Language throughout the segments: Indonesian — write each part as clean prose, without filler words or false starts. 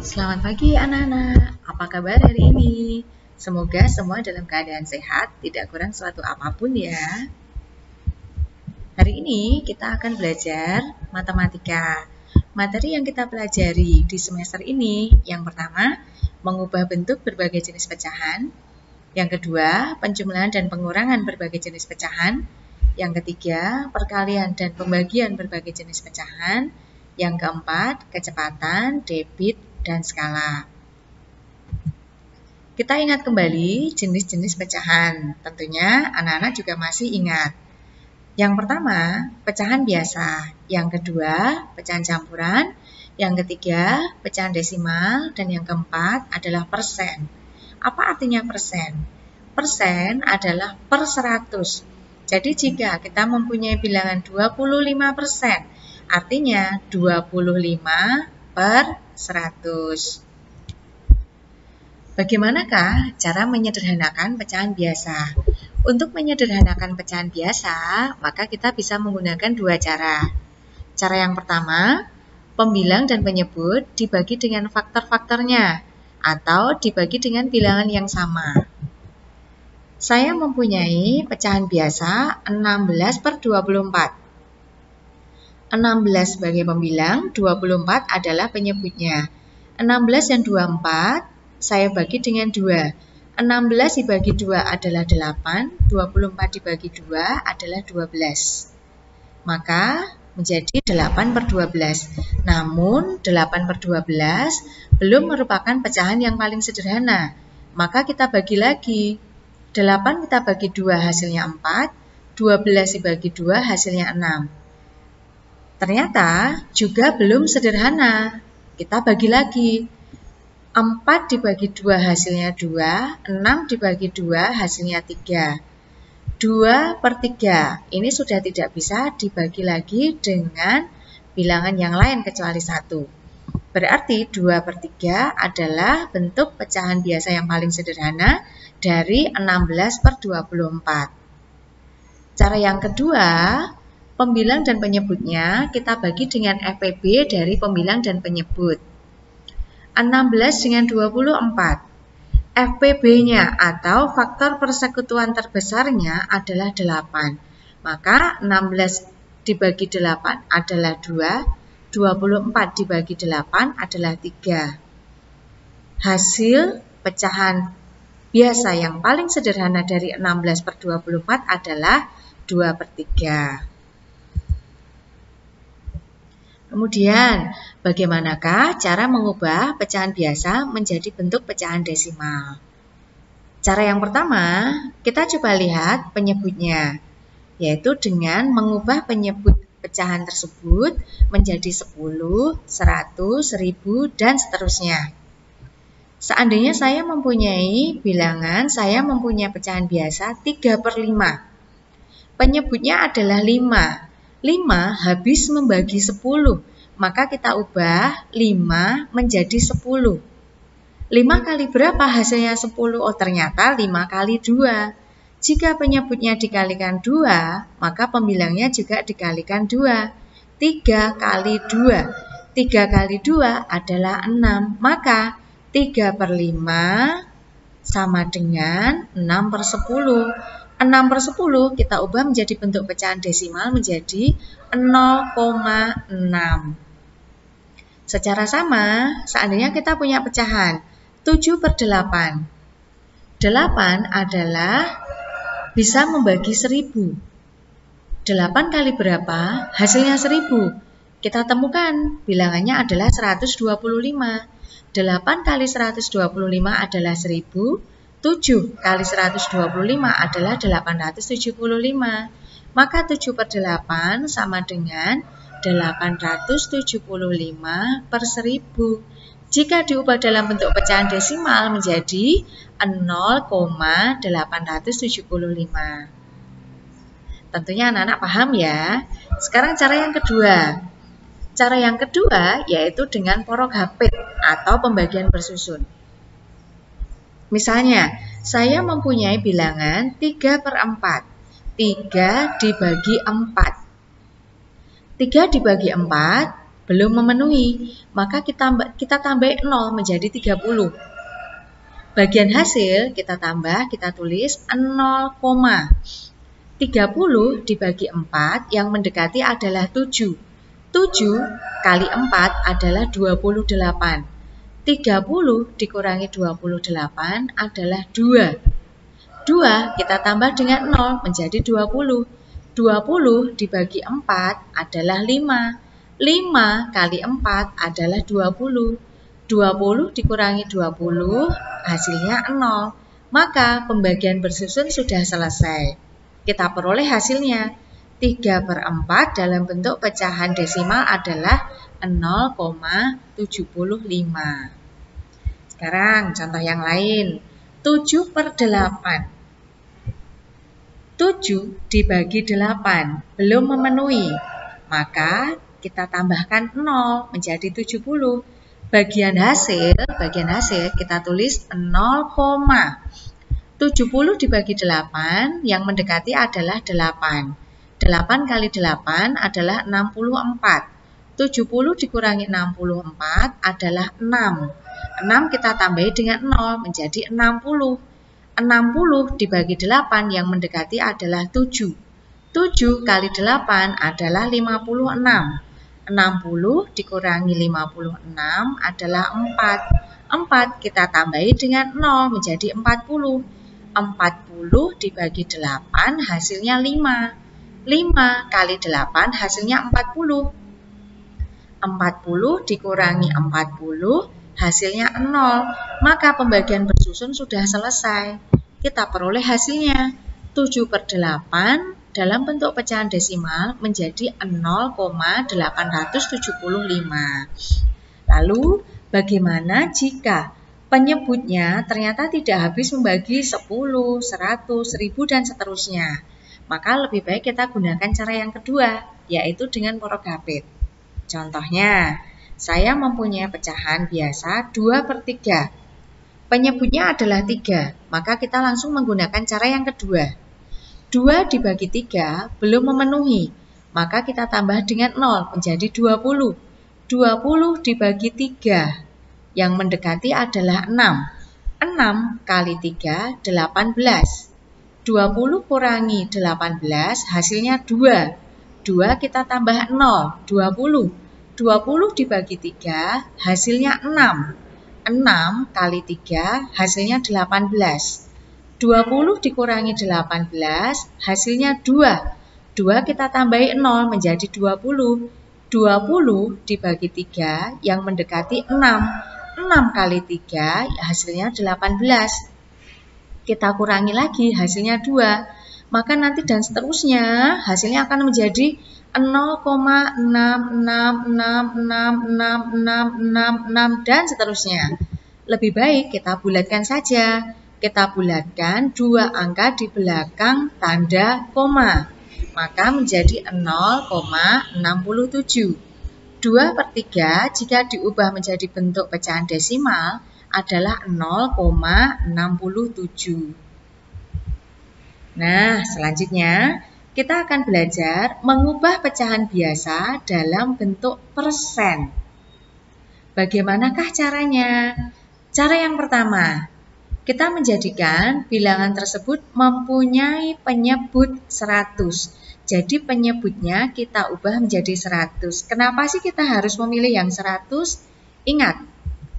Selamat pagi anak-anak, apa kabar hari ini? Semoga semua dalam keadaan sehat, tidak kurang suatu apapun ya. Hari ini kita akan belajar matematika. Materi yang kita pelajari di semester ini, yang pertama, mengubah bentuk berbagai jenis pecahan. Yang kedua, penjumlahan dan pengurangan berbagai jenis pecahan. Yang ketiga, perkalian dan pembagian berbagai jenis pecahan. Yang keempat, kecepatan, debit, dan skala. Kita ingat kembali jenis-jenis pecahan. Tentunya anak-anak juga masih ingat. Yang pertama, pecahan biasa. Yang kedua, pecahan campuran. Yang ketiga, pecahan desimal. Dan yang keempat adalah persen. Apa artinya persen? Persen adalah per 100. Jadi jika kita mempunyai bilangan 25%, artinya 25 per 100. Bagaimanakah cara menyederhanakan pecahan biasa? Untuk menyederhanakan pecahan biasa, maka kita bisa menggunakan dua cara. Cara yang pertama, pembilang dan penyebut dibagi dengan faktor-faktornya, atau dibagi dengan bilangan yang sama. Saya mempunyai pecahan biasa 16 per 24. 16 sebagai pembilang, 24 adalah penyebutnya. 16 dan 24 saya bagi dengan 2. 16 dibagi 2 adalah 8, 24 dibagi 2 adalah 12. Maka menjadi 8 per 12. Namun 8 per 12 belum merupakan pecahan yang paling sederhana. Maka kita bagi lagi. 8 kita bagi 2 hasilnya 4, 12 dibagi 2 hasilnya 6. Ternyata juga belum sederhana. Kita bagi lagi. 4 dibagi 2 hasilnya 2, 6 dibagi 2 hasilnya 3. 2 per 3, ini sudah tidak bisa dibagi lagi dengan bilangan yang lain kecuali 1. Berarti 2 per 3 adalah bentuk pecahan biasa yang paling sederhana dari 16 per 24. Cara yang kedua, pembilang dan penyebutnya kita bagi dengan FPB dari pembilang dan penyebut. 16 dengan 24. FPB-nya atau faktor persekutuan terbesarnya adalah 8. Maka 16 dibagi 8 adalah 2, 24 dibagi 8 adalah 3. Hasil pecahan biasa yang paling sederhana dari 16 per 24 adalah 2 per 3. Kemudian, bagaimanakah cara mengubah pecahan biasa menjadi bentuk pecahan desimal? Cara yang pertama, kita coba lihat penyebutnya, yaitu dengan mengubah penyebut pecahan tersebut menjadi 10, 100, 1000, dan seterusnya. Seandainya saya mempunyai bilangan, saya mempunyai pecahan biasa 3 per 5. Penyebutnya adalah 5. 5 habis membagi 10, maka kita ubah 5 menjadi 10. 5 kali berapa hasilnya 10? Oh, ternyata 5 kali 2. Jika penyebutnya dikalikan 2, maka pembilangnya juga dikalikan 2. 3 kali 2. 3 kali 2 adalah 6, maka 3 per 5 sama dengan 6 per 10. 6 per 10 kita ubah menjadi bentuk pecahan desimal menjadi 0,6. Secara sama, seandainya kita punya pecahan 7 per 8. 8 adalah bisa membagi 1000. 8 kali berapa? Hasilnya 1000. Kita temukan bilangannya adalah 125. 8 kali 125 adalah 1000. 7 kali 125 adalah 875. Maka 7 per 8 sama dengan 875 per 1000. Jika diubah dalam bentuk pecahan desimal menjadi 0,875. Tentunya anak-anak paham ya. Sekarang cara yang kedua. Cara yang kedua yaitu dengan porok hapit atau pembagian bersusun. Misalnya, saya mempunyai bilangan 3 per 4. 3 dibagi 4. 3 dibagi 4 belum memenuhi, maka kita tambah 0 menjadi 30. Bagian hasil kita tambah, kita tulis 0,30 dibagi 4 yang mendekati adalah 7. 7 kali 4 adalah 28. 30 dikurangi 28 adalah 2. 2 kita tambah dengan 0 menjadi 20. 20 dibagi 4 adalah 5. 5 kali 4 adalah 20. 20 dikurangi 20, hasilnya 0. Maka pembagian bersusun sudah selesai. Kita peroleh hasilnya. 3/4 dalam bentuk pecahan desimal adalah 0,75. Sekarang contoh yang lain. 7/8. 7 dibagi 8 belum memenuhi. Maka kita tambahkan 0 menjadi 70. Bagian hasil kita tulis 0,70 dibagi 8 yang mendekati adalah 8. 8 kali 8 adalah 64. 70 dikurangi 64 adalah 6. 6 kita tambahi dengan 0 menjadi 60. 60 dibagi 8 yang mendekati adalah 7. 7 kali 8 adalah 56. 60 dikurangi 56 adalah 4. 4 kita tambahi dengan 0 menjadi 40. 40 dibagi 8 hasilnya 5. 5 kali 8 hasilnya 40. 40 dikurangi 40 hasilnya 0. Maka pembagian bersusun sudah selesai. Kita peroleh hasilnya. 7/8 dalam bentuk pecahan desimal menjadi 0,875. Lalu, bagaimana jika penyebutnya ternyata tidak habis membagi 10, 100, 1000, dan seterusnya? Maka lebih baik kita gunakan cara yang kedua, yaitu dengan porogapit. Contohnya, saya mempunyai pecahan biasa 2/3. Penyebutnya adalah 3, maka kita langsung menggunakan cara yang kedua. 2 dibagi 3 belum memenuhi, maka kita tambah dengan 0 menjadi 20. 20 dibagi 3 yang mendekati adalah 6. 6 kali 3, 18. 20 kurangi 18 hasilnya 2. 2 kita tambah 0, 20. 20 dibagi 3 hasilnya 6. 6 kali 3 hasilnya 18. 20 dikurangi 18 hasilnya 2. 2 kita tambahi 0 menjadi 20. 20 dibagi 3 yang mendekati 6. 6 kali 3 hasilnya 18. Kita kurangi lagi hasilnya 2. Maka nanti dan seterusnya hasilnya akan menjadi 0,6666666 dan seterusnya. Lebih baik kita bulatkan saja. Kita bulatkan 2 angka di belakang tanda koma. Maka menjadi 0,67. 2/3 jika diubah menjadi bentuk pecahan desimal adalah 0,67. Nah, selanjutnya kita akan belajar mengubah pecahan biasa dalam bentuk persen. Bagaimanakah caranya? Cara yang pertama, kita menjadikan bilangan tersebut mempunyai penyebut 100. Jadi penyebutnya kita ubah menjadi 100. Kenapa sih kita harus memilih yang 100? Ingat,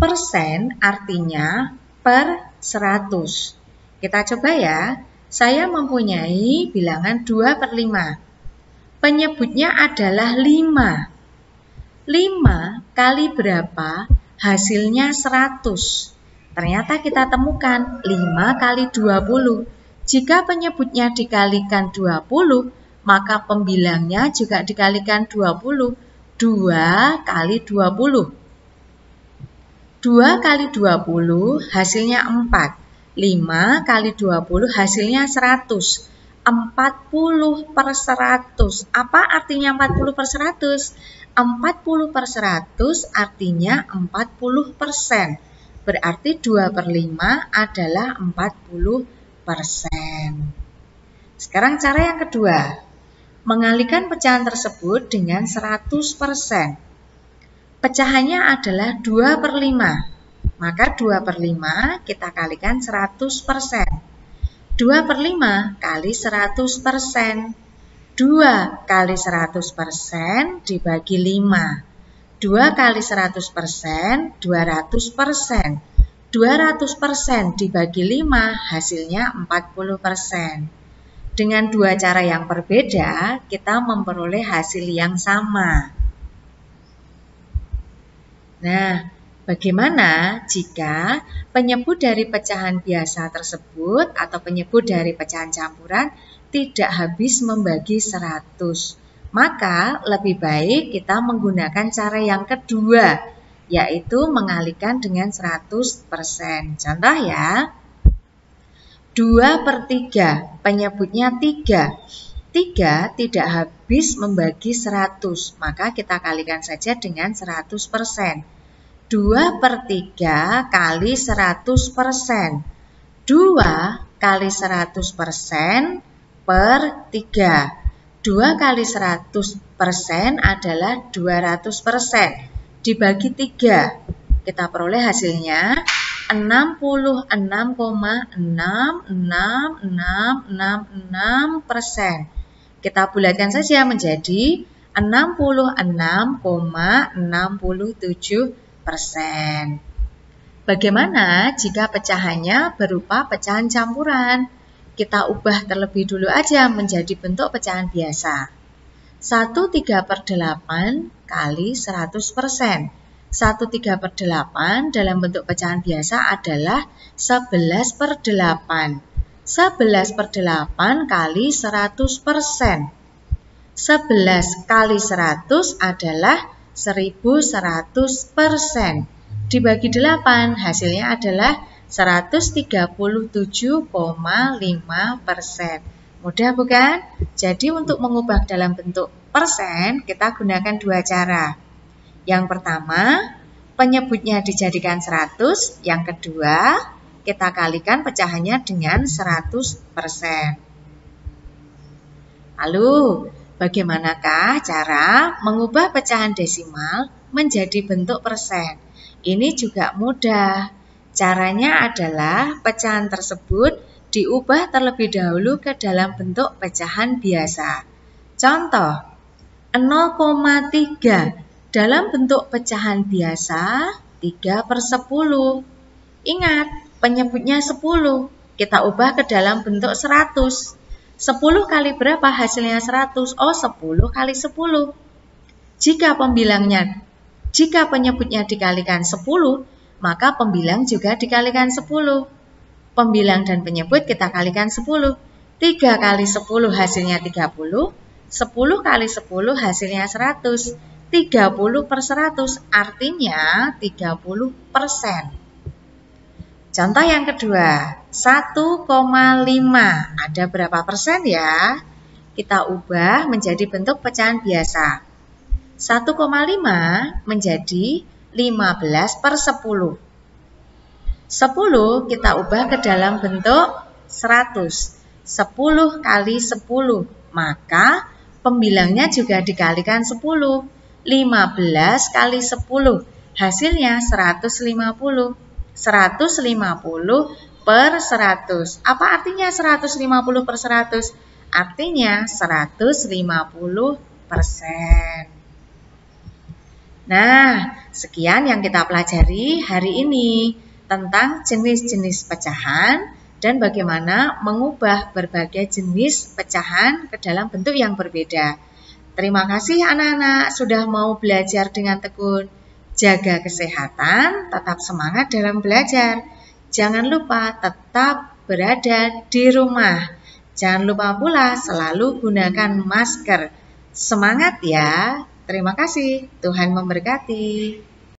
persen artinya per 100. Kita coba ya. Saya mempunyai bilangan 2/5. Penyebutnya adalah 5. 5 kali berapa? Hasilnya 100. Ternyata kita temukan 5 kali 20. Jika penyebutnya dikalikan 20, maka pembilangnya juga dikalikan 20. 2 kali 20. 2 kali 20 hasilnya 4. 5 kali 20 hasilnya 100. 40/100. Apa artinya 40/100? 40/100 artinya 40%. Berarti 2/5 adalah 40%. Sekarang cara yang kedua. Mengalihkan pecahan tersebut dengan 100%. Pecahannya adalah 2/5. Maka 2/5 kita kalikan 100%. 2/5 kali 100%. 2 kali 100% dibagi 5. 2 kali 100%, 200%. 200% dibagi 5 hasilnya 40%. Dengan dua cara yang berbeda, kita memperoleh hasil yang sama. Nah, bagaimana jika penyebut dari pecahan biasa tersebut atau penyebut dari pecahan campuran tidak habis membagi 100? Maka lebih baik kita menggunakan cara yang kedua, yaitu mengalihkan dengan 100%. Contoh ya, 2/3, penyebutnya 3. 3 tidak habis membagi 100, maka kita kalikan saja dengan 100%. 2/3 kali 100%. 2 kali 100% per 3. 2 kali 100% adalah 200%. Dibagi 3, kita peroleh hasilnya 66,66666%. Kita bulatkan saja menjadi 66,67%. Bagaimana jika pecahannya berupa pecahan campuran? Kita ubah terlebih dulu aja menjadi bentuk pecahan biasa. 1/3/8 kali 100%. 1/3/8 dalam bentuk pecahan biasa adalah 11/8. 11/8 kali 100%. 11 kali 100 adalah 1100%. Dibagi 8, hasilnya adalah 137,5%. Mudah bukan? Jadi untuk mengubah dalam bentuk persen, kita gunakan dua cara. Yang pertama, penyebutnya dijadikan 100. Yang kedua, kita kalikan pecahannya dengan 100%. Lalu, bagaimanakah cara mengubah pecahan desimal menjadi bentuk persen? Ini juga mudah. Caranya adalah pecahan tersebut diubah terlebih dahulu ke dalam bentuk pecahan biasa. Contoh, 0,3 dalam bentuk pecahan biasa 3/10. Ingat, penyebutnya 10. Kita ubah ke dalam bentuk 100. 10 kali berapa hasilnya 100? Oh, 10 kali 10. Jika penyebutnya dikalikan 10, maka pembilang juga dikalikan 10. Pembilang dan penyebut kita kalikan 10. 3 kali 10 hasilnya 30. 10 kali 10 hasilnya 100. 30/100 artinya 30%. Contoh yang kedua, 1,5. Ada berapa persen ya? Kita ubah menjadi bentuk pecahan biasa. 1,5 menjadi 15/10. 10 kita ubah ke dalam bentuk 100. 10 kali 10, maka pembilangnya juga dikalikan 10. 15 kali 10, hasilnya 150. 150/100. Apa artinya 150/100? Artinya 150%. Nah, sekian yang kita pelajari hari ini tentang jenis-jenis pecahan dan bagaimana mengubah berbagai jenis pecahan ke dalam bentuk yang berbeda. Terima kasih anak-anak sudah mau belajar dengan tekun. Jaga kesehatan, tetap semangat dalam belajar. Jangan lupa tetap berada di rumah. Jangan lupa pula selalu gunakan masker. Semangat ya! Terima kasih, Tuhan memberkati.